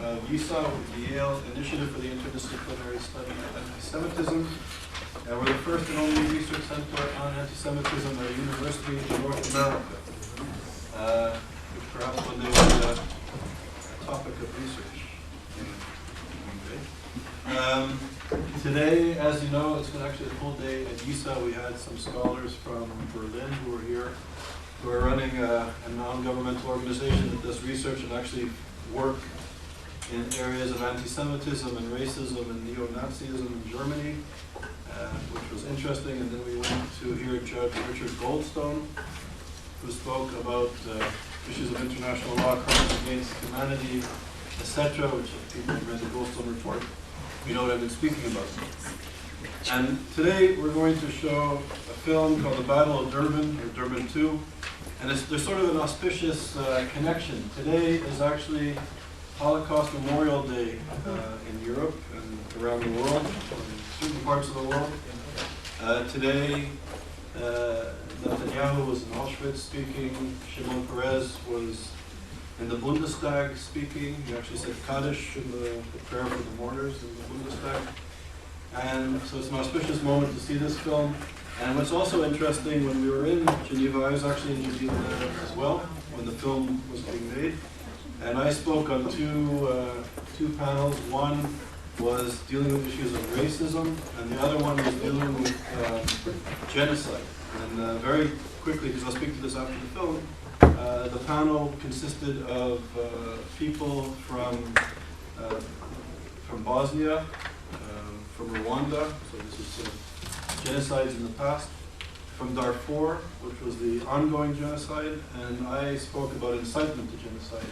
of YIISA, the Yale Initiative for the Interdisciplinary Study of Antisemitism. And we're the first and only research center on anti-Semitism at a university in North America, which perhaps one day will be a topic of research. Today, as you know, it's been actually a full day at YIISA. We had some scholars from Berlin who were here, who are running a non-governmental organization that does research and actually work in areas of anti-Semitism and racism and neo-Nazism in Germany, which was interesting. And then we went to hear Judge Richard Goldstone, who spoke about issues of international law, crimes against humanity, etc., which if people read the Goldstone report, you know what I've been speaking about. And today we're going to show a film called The Battle of Durban, or Durban 2. And there's sort of an auspicious connection. Today is actually Holocaust Memorial Day in Europe and around the world, in certain parts of the world. Today, Netanyahu was in Auschwitz speaking. Shimon Peres was in the Bundestag speaking. He actually said Kaddish in the prayer for the mourners in the Bundestag. And so it's an auspicious moment to see this film. And what's also interesting, when we were in Geneva, I was actually in Geneva as well when the film was being made. And I spoke on two panels. One was dealing with issues of racism, and the other one was dealing with genocide. And very quickly, because I'll speak to this after the film, the panel consisted of people from Bosnia, from Rwanda, so this is sort of genocides in the past, from Darfur, which was the ongoing genocide, and I spoke about incitement to genocide,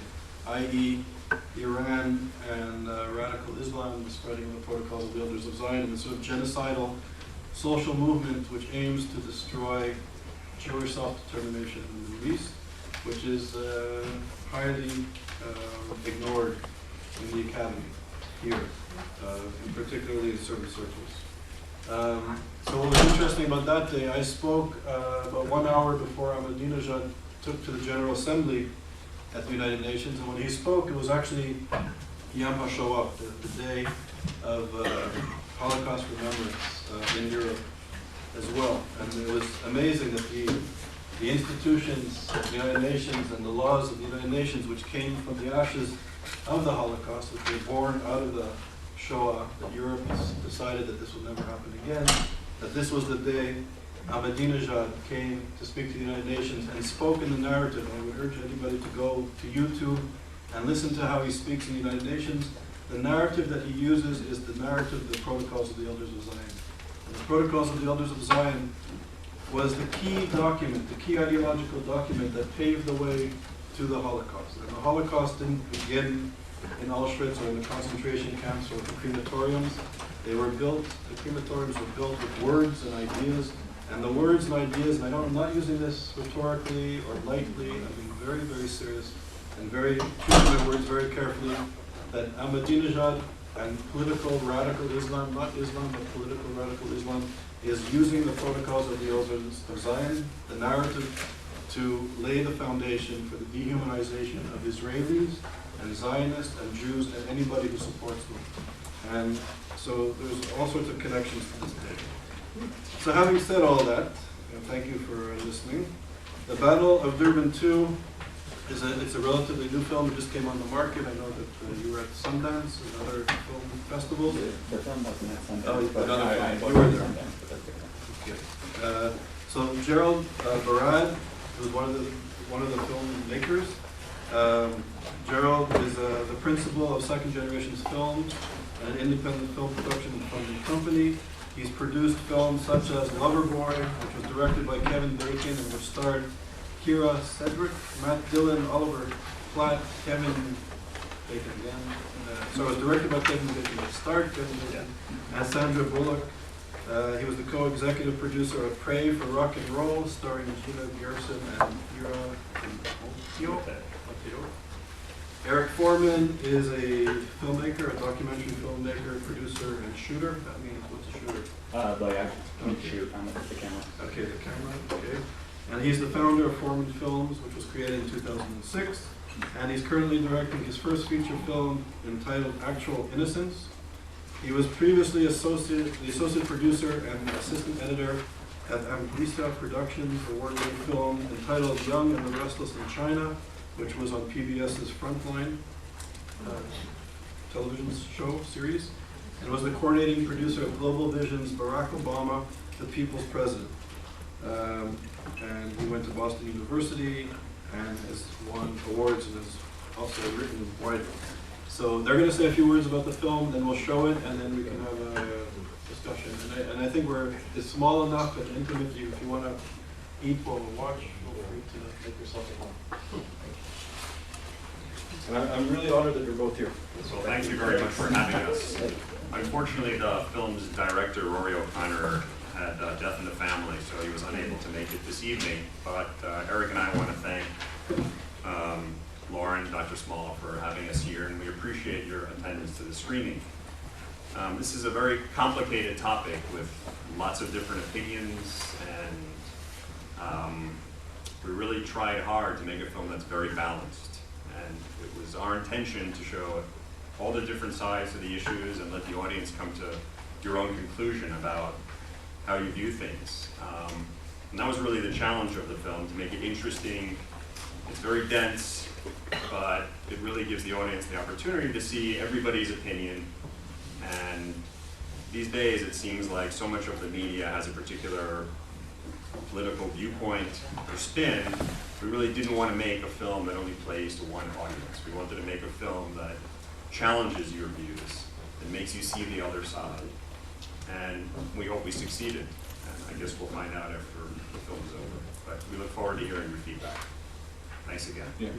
i.e. Iran and radical Islam, the spreading of the protocols of the Elders of Zion, and the sort of genocidal social movement which aims to destroy Jewish self-determination in the Middle East, which is highly ignored in the academy here, and particularly in certain circles. So what was interesting about that day, I spoke about 1 hour before Ahmadinejad took to the General Assembly at the United Nations, and when he spoke, it was actually Yom HaShoah, the day of Holocaust remembrance in Europe as well. And it was amazing that the institutions of the United Nations and the laws of the United Nations, which came from the ashes of the Holocaust, which were born out of the Shoah, that Europe has decided that this will never happen again, that this was the day Ahmadinejad came to speak to the United Nations and spoke in the narrative. I would urge anybody to go to YouTube and listen to how he speaks in the United Nations. The narrative that he uses is the narrative of the Protocols of the Elders of Zion. And the Protocols of the Elders of Zion was the key document, the key ideological document that paved the way to the Holocaust. And the Holocaust didn't begin in Auschwitz or in the concentration camps or the crematoriums. They were built, the crematoriums were built with words and ideas. And the words and ideas, and I'm not using this rhetorically or lightly, I'm being very, very serious and very choosing my words very carefully, that Ahmadinejad and political radical Islam, not Islam, but political radical Islam, is using the protocols of the Elders of Zion, the narrative, to lay the foundation for the dehumanization of Israelis and Zionists and Jews and anybody who supports them. And so there's all sorts of connections to this day. So having said all that, and thank you for listening, The Battle of Durban 2 it's a relatively new film. It just came on the market. I know that you were at Sundance and other film festivals. The film wasn't at Sundance. Oh, but you were there. Sundance, but that's okay. Okay. So Gerald, Barad, who's one of the filmmakers. Gerald is the principal of Second Generations Films, an independent film production and funding company. He's produced films such as Loverboy, which was directed by Kevin Bacon and which starred Kira Sedgwick, Matt Dillon, Oliver Platt, Kevin Bacon again. So it was directed by Kevin Bacon, it starred Kevin Bacon, and Sandra Bullock. He was the co-executive producer of Pray for Rock and Roll, starring Gina Gerson and Ira Mateo. Eric Forman is a filmmaker, a documentary filmmaker, producer, and shooter. That means, what's a shooter? Like I can shoot on the camera. Okay, the camera, okay. And he's the founder of Forman Films, which was created in 2006. and he's currently directing his first feature film entitled Actual Innocence. He was previously the associate producer and assistant editor at YIISA Productions, award-winning film entitled Young and the Restless in China, which was on PBS's Frontline television show series, and was the coordinating producer of Global Vision's Barack Obama, the People's President. And he went to Boston University and has won awards and has also written widely. So they're going to say a few words about the film, then we'll show it, and then we can have a discussion. And I think it's small enough and intimate. If you want to eat while we watch, feel free to make yourself at home. And I'm really honored that you're both here. So thank you very much for having us. Unfortunately, the film's director, Rory O'Connor, had death in the family, so he was unable to make it this evening. But Eric and I want to thank Lauren, Dr. Small, for having us here, and we appreciate your attendance to the screening. This is a very complicated topic with lots of different opinions, and we really tried hard to make a film that's very balanced. And it was our intention to show all the different sides of the issues and let the audience come to your own conclusion about how you view things. And that was really the challenge of the film, to make it interesting. It's very dense, but it really gives the audience the opportunity to see everybody's opinion. And these days, it seems like so much of the media has a particular political viewpoint or spin. We really didn't want to make a film that only plays to one audience. We wanted to make a film that challenges your views, that makes you see the other side. And we hope we succeeded. And I guess we'll find out after the film's over. But we look forward to hearing your feedback. Thanks again. Yeah.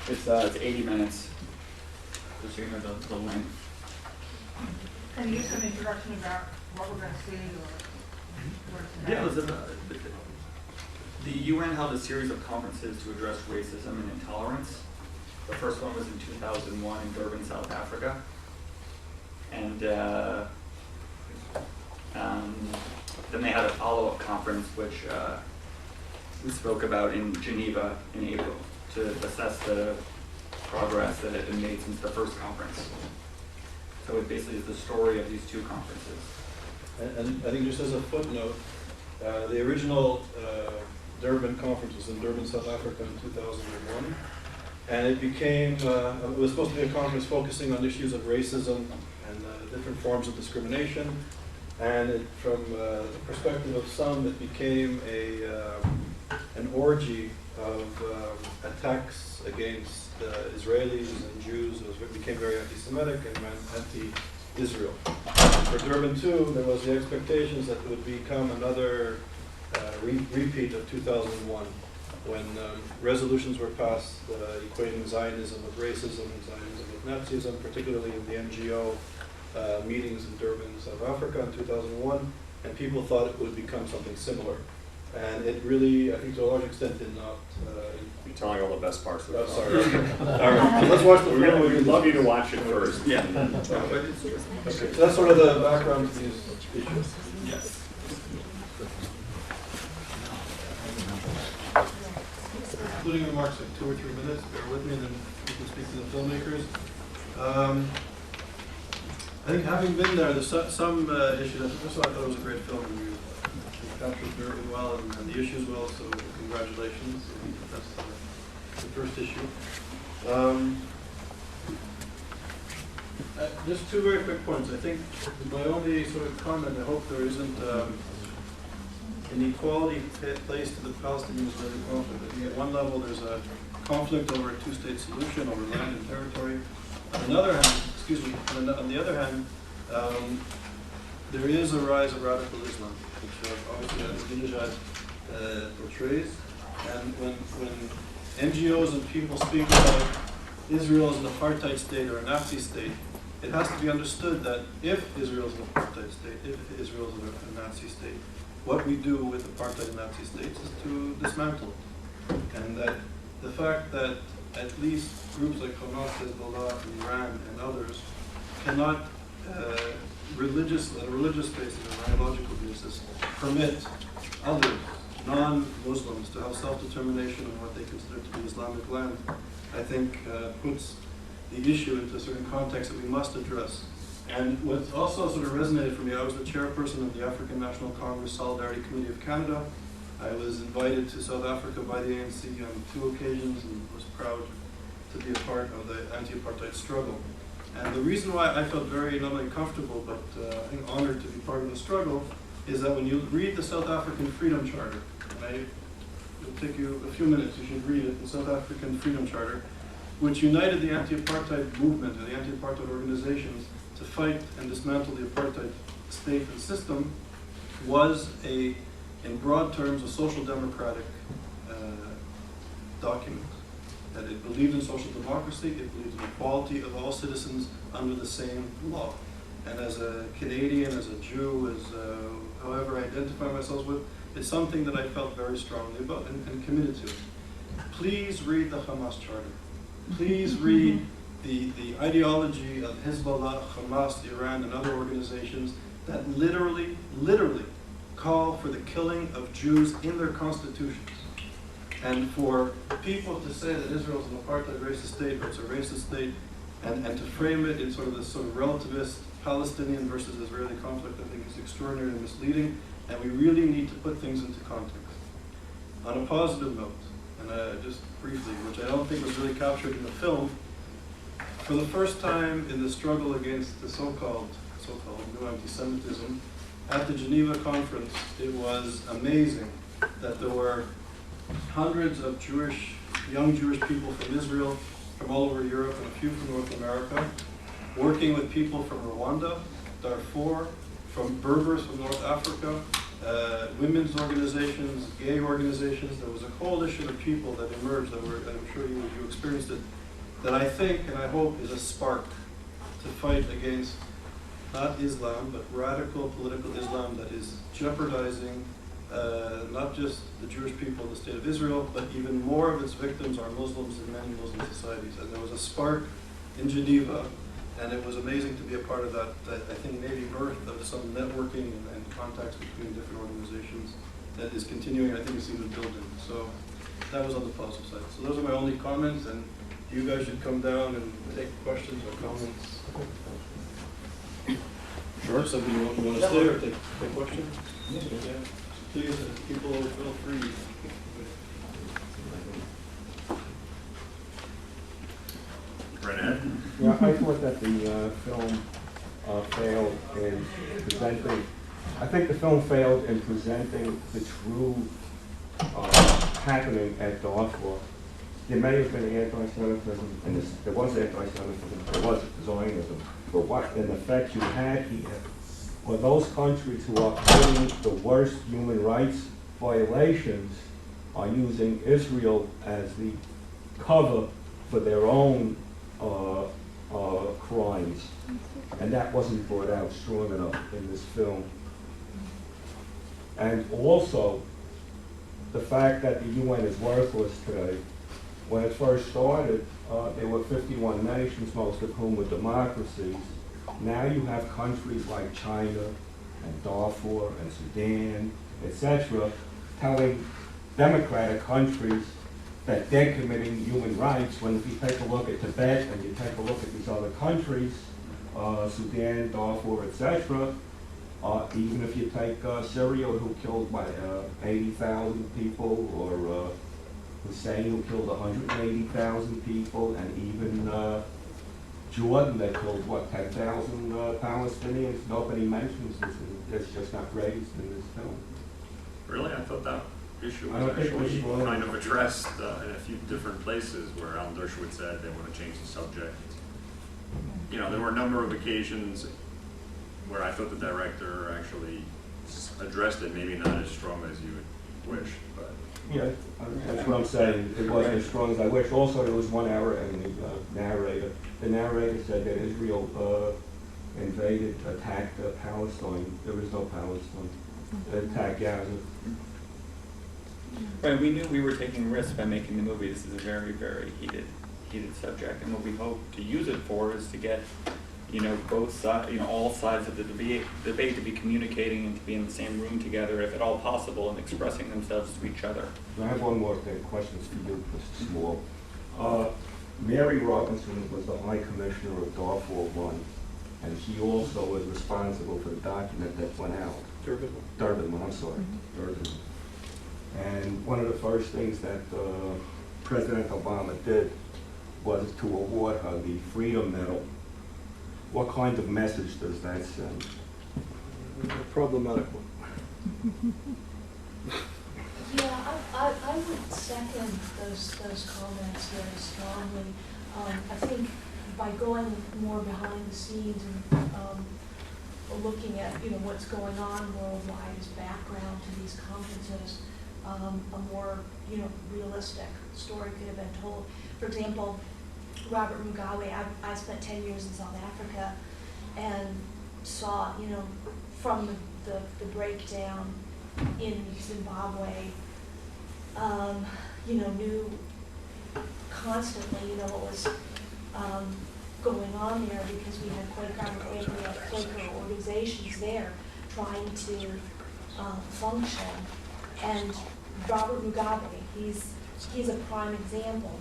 It's 80 minutes. Just so you know the length. Can you give some introduction about what we're going to see or where it's Yeah, at? listen, the UN held a series of conferences to address racism and intolerance. The first one was in 2001 in Durban, South Africa. And then they had a follow-up conference, which we spoke about in Geneva in April, to assess the progress that had been made since the first conference. So it basically is the story of these two conferences. And I think just as a footnote, the original Durban conference was in Durban, South Africa in 2001. And it became, it was supposed to be a conference focusing on issues of racism and different forms of discrimination. And from the perspective of some, it became an orgy of attacks against Israelis and Jews. It became very anti-Semitic and anti-Israel. For Durban 2, there was the expectations that it would become another repeat of 2001, when resolutions were passed equating Zionism with racism and Zionism with Nazism, particularly in the NGO meetings in Durban, South Africa in 2001, and people thought it would become something similar. And it really, I think to a large extent, did not. You're telling all the best parts of the Oh, film. sorry. All right, let's watch the film. We'd love you to watch it first. Yeah. Okay, so that's sort of the background to these issues. Yes. Including remarks in 2 or 3 minutes, bear with me, and then we can speak to the filmmakers. I think having been there, there's some issues. First of all, I thought it was a great film. You captured Durban well and the issues well, so congratulations. That's the first issue. Just 2 very quick points. I think my only sort of comment, I hope there isn't inequality placed to the Palestinian-Israeli conflict. I think at one level there's a conflict over a 2-state solution, over land and territory. On the other hand, on the other hand, there is a rise of radical Islam, which obviously Ahmadinejad portrays. And when NGOs and people speak about Israel as an apartheid state or a Nazi state, it has to be understood that if Israel is an apartheid state, if Israel is a Nazi state, what we do with apartheid and Nazi states is to dismantle it. And that the fact that at least groups like Hamas, Hezbollah, and Iran, and others cannot, on a religious basis, on ideological basis, permit others non-Muslims to have self-determination in what they consider to be Islamic land, I think puts the issue into a certain context that we must address. And what also sort of resonated for me, I was the chairperson of the African National Congress Solidarity Committee of Canada. I was invited to South Africa by the ANC on 2 occasions and was proud to be a part of the anti-apartheid struggle. And the reason why I felt very not only comfortable, but I think honored to be part of the struggle, is that when you read the South African Freedom Charter, and it'll take you a few minutes, you should read it, the South African Freedom Charter, which united the anti-apartheid movement and the anti-apartheid organizations to fight and dismantle the apartheid state and system, was in broad terms, a social democratic document. That it believed in social democracy, it believed in equality of all citizens under the same law. And as a Canadian, as a Jew, as however I identify myself with, it's something that I felt very strongly about and committed to. Please read the Hamas Charter. Please read the ideology of Hezbollah, Hamas, Iran, and other organizations that literally call for the killing of Jews in their constitutions. And for people to say that Israel is an apartheid racist state, or it's a racist state, and to frame it in sort of this sort of relativist Palestinian versus Israeli conflict, I think is extraordinarily misleading, and we really need to put things into context. On a positive note, and just briefly, which I don't think was really captured in the film, for the first time in the struggle against the so-called new anti-Semitism, at the Geneva conference, it was amazing that there were hundreds of young Jewish people from Israel, from all over Europe, and a few from North America, working with people from Rwanda, Darfur, from Berbers from North Africa, women's organizations, gay organizations. There was a coalition of people that emerged that were, and I'm sure you experienced it, that I think and I hope is a spark to fight against not Islam, but radical political Islam that is jeopardizing not just the Jewish people in the state of Israel, but even more of its victims are Muslims in many Muslim societies. And there was a spark in Geneva, and it was amazing to be a part of that, I think maybe birth of some networking and contacts between different organizations that is continuing, I think it's even building. So that was on the positive side. So those are my only comments, and you guys should come down and take questions or comments. Sure. Something you want to say or take questions? Yeah. Please, people feel free. Renee? Yeah, I thought that the film failed in presenting, I think the film failed in presenting the true happening at Darfur. There may have been anti-Semitism, and there was anti-Semitism, there was Zionism, but what in effect you had here were those countries who are committing the worst human rights violations are using Israel as the cover for their own crimes, and that wasn't brought out strong enough in this film. And also, the fact that the UN is worthless today. When it first started, there were 51 nations, most of whom were democracies. Now you have countries like China and Darfur and Sudan, etc., telling democratic countries that they're committing human rights, when if you take a look at Tibet and you take a look at these other countries, Sudan, Darfur, etc., even if you take Syria, who killed 80,000 people, or Hussein, who killed 180,000 people, and even Jordan, that killed, 10,000 Palestinians. Nobody mentions this, and it's just not raised in this film. Really? I thought that issue was actually kind of addressed in a few different places where Alan Dershowitz said they want to change the subject. You know, there were a number of occasions where I thought the director actually addressed it, maybe not as strong as you would wish, but. Yeah, that's what I'm saying. It wasn't as strong as I wish. Also, there was one error in the narrator. The narrator said that Israel invaded, attacked Palestine. There was no Palestine. It attacked Gaza. Right, we knew we were taking risks by making the movie. This is a very, very heated subject, and what we hope to use it for is to get both sides, all sides of the debate to be communicating and to be in the same room together, if at all possible, and expressing themselves to each other. I have one more thing, questions for you, Mr. Small. Mary Robinson was the High Commissioner of Darfur 1, and she also was responsible for the document that went out. Durban, I'm sorry, Durban. And one of the first things that President Obama did was to award her the Freedom Medal. What kind of message does that send? Problematic one. Yeah, I would second those comments very strongly. I think by going more behind the scenes and looking at what's going on worldwide as background to these conferences, a more realistic story could have been told. For example, Robert Mugabe, I spent 10 years in South Africa and saw from the breakdown in Zimbabwe, knew constantly, what was going on there, because we had Quaker organizations there trying to function. And Robert Mugabe, he's a prime example.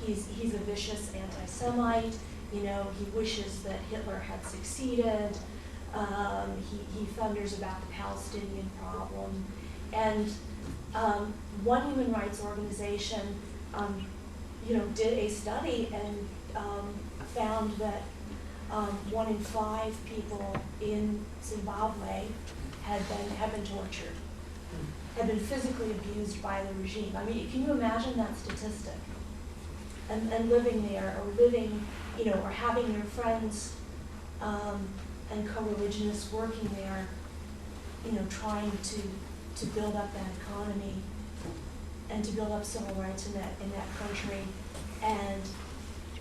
He's a vicious anti-Semite. He wishes that Hitler had succeeded. He thunders about the Palestinian problem. And one human rights organization, did a study and found that 1 in 5 people in Zimbabwe had been tortured, had been physically abused by the regime. I mean, can you imagine that statistic? And living there, or living, or having your friends and co-religionists working there, trying to build up that economy and to build up civil rights in that country, and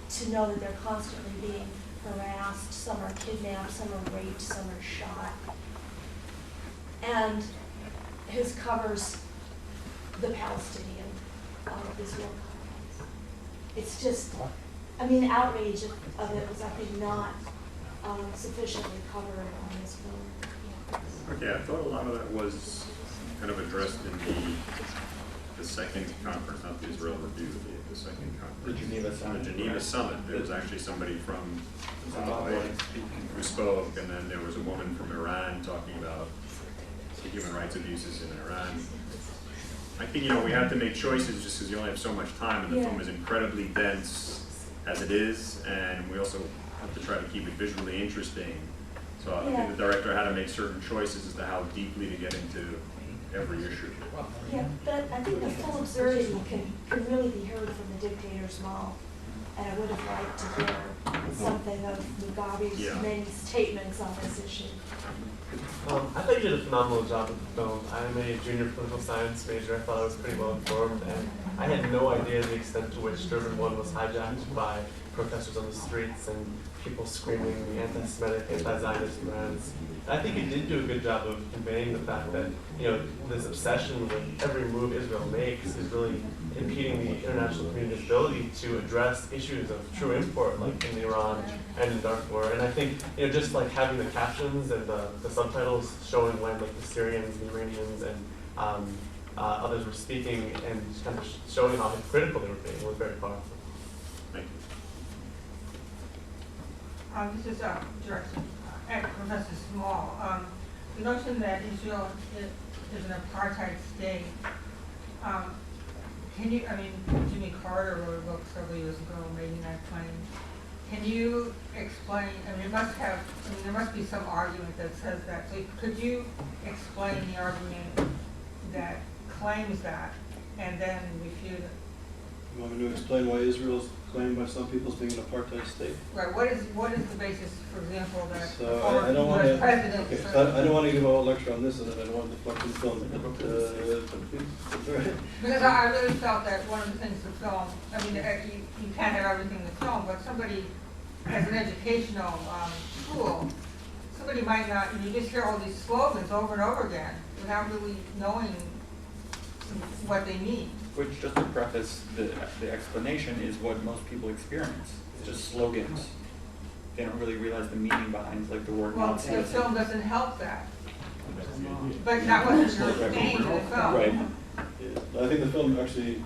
to know that they're constantly being harassed, some are kidnapped, some are raped, some are shot. And his covers the Palestinian Israel conflict. It's just, the outrage of it was, I think, not sufficiently covered on this film. Okay, I thought a lot of that was kind of addressed in the second conference, not the Israel review, the second conference. The Geneva Summit. The Geneva Summit. There was actually somebody from Zimbabwe who spoke, and then there was a woman from Iran talking about the human rights abuses in Iran. I think, we have to make choices just because you only have so much time, and the film is incredibly dense as it is, and we also have to try to keep it visually interesting. So I think the director had to make certain choices as to how deeply to get into every issue. Yeah, but I think the full absurdity can really be heard from the dictator's mouth. And I would have liked to hear something of Mugabe's many statements on this issue. I thought you did a phenomenal job with the film. I'm a junior political science major. I thought I was pretty well informed, and I had no idea the extent to which Durban 1 was hijacked by protesters on the streets and people screaming the anti-Semitic, anti-Zionist rants. I think it did do a good job of conveying the fact that, this obsession with every move Israel makes is really impeding the international community's ability to address issues of true import, like in Iran and in Darfur. And I think, just like having the captions and the subtitles showing when like the Syrians, the Iranians, and others were speaking, and kind of showing how hypocritical they were being was very powerful. Thank you. This is Director Professor Small. The notion that Israel is an apartheid state, can you, Jimmy Carter wrote a book several years ago making that claim. Can you explain, there must be some argument that says that. So could you explain the argument that claims that and then refute it? You want me to explain why Israel is claimed by some people as being an apartheid state? Right. What is the basis, for example, that So former I don't want US to. president? Okay, so I don't want to give a whole lecture on this, and I don't want to deflect the film. But please. Because I really felt that one of the things the film, you can't have everything in the film, but somebody, as an educational tool, somebody might not, you just hear all these slogans over and over again without really knowing what they mean. Which, just to preface the explanation, is what most people experience. It's just slogans. they don't really realize the meaning behind like the word Well, Nazi. the film doesn't help that. But that wasn't your aim of the film. Right. Yeah, I think the film actually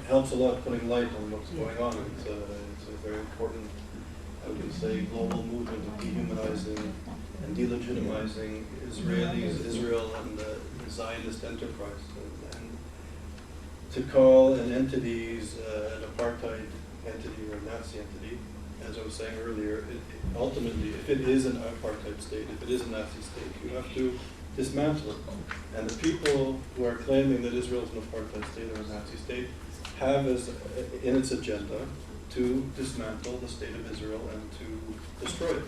helps a lot putting light on what's going on. It's a very important, I would say, global movement of dehumanizing and delegitimizing Israelis, Israel, and the Zionist enterprise. And to call an entity's an apartheid entity or a Nazi entity, as I was saying earlier, ultimately, if it is an apartheid state, if it is a Nazi state, you have to dismantle it. And the people who are claiming that Israel is an apartheid state or a Nazi state have as in its agenda to dismantle the state of Israel and to destroy it.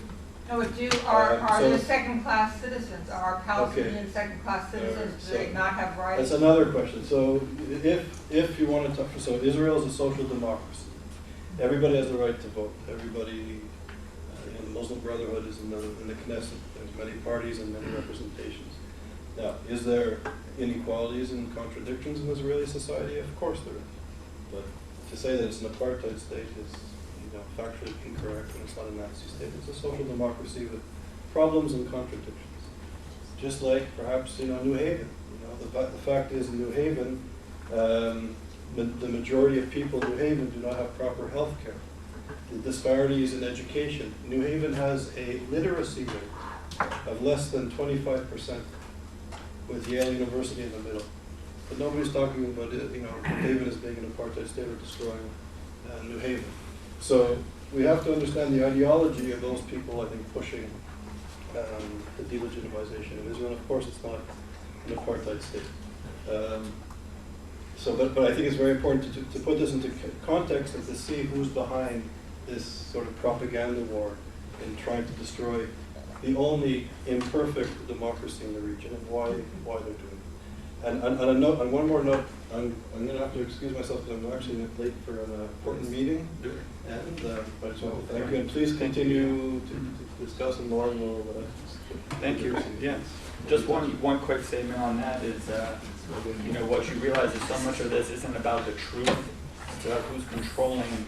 No, but are so- the second-class citizens, are Palestinian second-class citizens, do they so not have rights? That's another question. So if you want to talk, so Israel is a social democracy. Everybody has the right to vote. Everybody, the Muslim Brotherhood is in the Knesset. There's many parties and many representations. Now, is there inequalities and contradictions in Israeli society? Of course there is. But to say that it's an apartheid state is, factually incorrect, and it's not a Nazi state. It's a social democracy with problems and contradictions. Just like perhaps New Haven. The fact is in New Haven, the majority of people in New Haven do not have proper health care. The disparities in education. New Haven has a literacy rate of less than 25%, with Yale University in the middle. But nobody's talking about New Haven as being an apartheid state or destroying New Haven. So we have to understand the ideology of those people, I think, pushing the delegitimization of Israel. And of course, it's not an apartheid state. But I think it's very important to put this into context and to see who's behind this sort of propaganda war in trying to destroy the only imperfect democracy in the region and why they're doing it. And on one more note, I'm going to have to excuse myself because I'm actually late for an important meeting. And I just want to thank you, and please continue to discuss and more. Thank you. Yeah. Just one quick statement on that is, what you realize is so much of this isn't about the truth. It's about who's controlling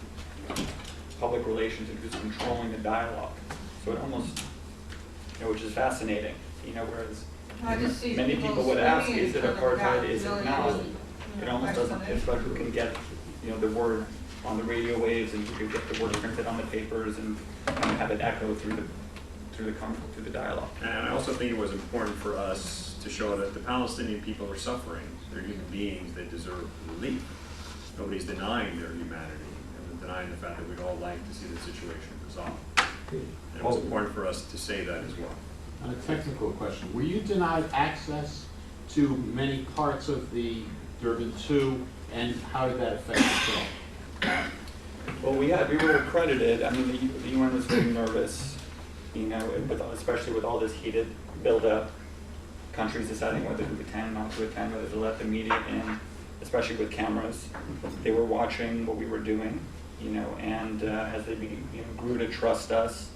public relations and who's controlling the dialogue. So it almost, which is fascinating. Whereas many people would ask, is it apartheid? Is it not? It almost doesn't. It's about who can get, the word on the radio waves and who can get the word printed on the papers and have it echo through the dialogue. And I also think it was important for us to show that the Palestinian people are suffering. They're human beings. They deserve relief. Nobody's denying their humanity and denying the fact that we'd all like to see the situation resolved. And it was important for us to say that as well. On a technical question, were you denied access to many parts of the Durban 2, and how did that affect the film? Well, we were accredited. I mean, the UN was very nervous, especially with all this heated buildup, countries deciding whether to attend, not to attend, whether to let the media in, especially with cameras. They were watching what we were doing, and as they grew to trust us,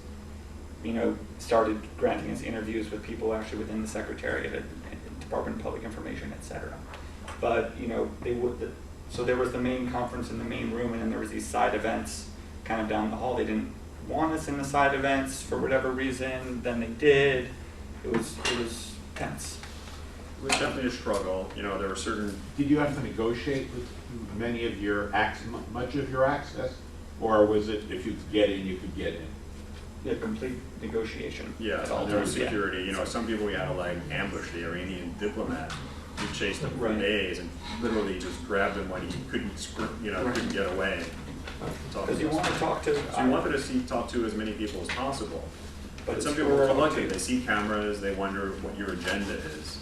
started granting us interviews with people actually within the Secretariat and Department of Public Information, etc. But, so there was the main conference in the main room, and then there was these side events kind of down the hall. They didn't want us in the side events for whatever reason, then they did. It was tense. It was definitely a struggle. There were certain... Did you have to negotiate with much of your access? Or was it, if you could get in, you could get in? Yeah, complete negotiation. Yeah, there was security. Some people we had to ambush the Iranian diplomat. We chased him for days and literally just grabbed him when he couldn't get away. Because you want to talk to. So you wanted to talk to as many people as possible. But some people were reluctant. They see cameras. They wonder what your agenda is,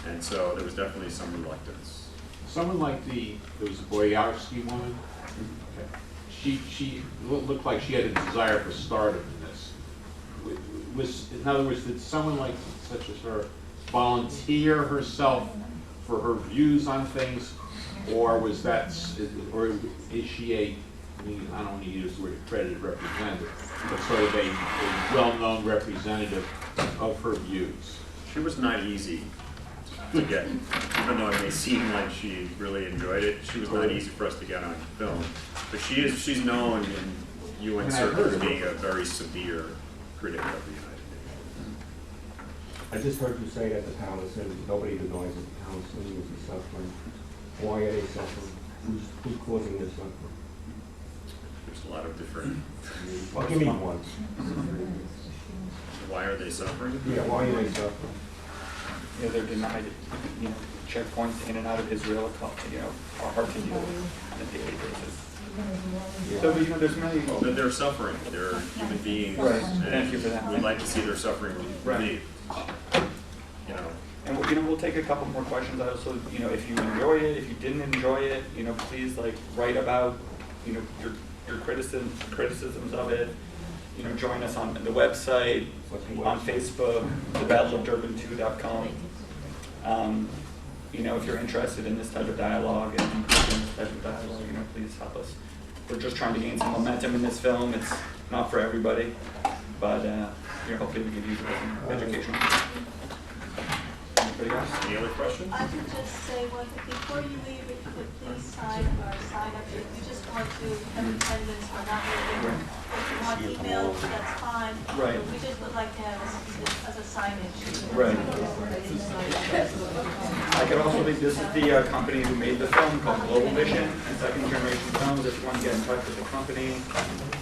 and so there was definitely some reluctance. Someone like there was a Boyarsky woman. Okay. She looked like she had a desire for stardom in this. In other words, did someone such as her volunteer herself for her views on things, or is she I don't want to use the word accredited representative, but sort of a well-known representative of her views? She was not easy to get, even though it may seem like she really enjoyed it. She was not easy for us to get on film, but she's known in UN And I've served heard as of being it. a very severe critic of the United Nations. I just heard you say that the Palestinians, nobody denies that the Palestinians are suffering. Why are they suffering? Who's causing this suffering? There's a lot of different, Well, give me one. why are they suffering? Yeah, why are they suffering? You know, they're denied, you know, checkpoints in and out of Israel, you know, are hard to deal with on a daily basis. So, you know, there's many. Well, they're suffering, they're human beings. Right. and Thank you for that. We'd like to see their suffering Right. relieved. You know, And you know, we'll take a couple more questions. I also, you know, if you enjoy it, if you didn't enjoy it, you know, please like write about, you know, your criticisms of it. You know, join us on the website, on Facebook, thebattleofdurban2.com. You know, if you're interested in this type of dialogue and improving this type of dialogue, you know, please help us. We're just trying to gain some momentum in this film. It's not for everybody, but you know, hopefully we can use it as an educational. Anybody else? any other questions? I would just say one thing, before you leave, if you could please sign up, if you just want to have attendance or not leaving. If you want email, that's fine. Right. We just would like to have as a signage. Right. I could also think this is the company who made the film called Global Vision and Second Generation Films. If you want to get in touch with the company,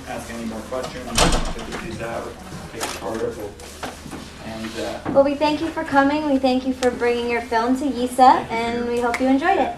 ask any more questions, figure these out, take it forward. And Well, we thank you for coming. We thank you for bringing your film to YIISA, and we hope you enjoyed it.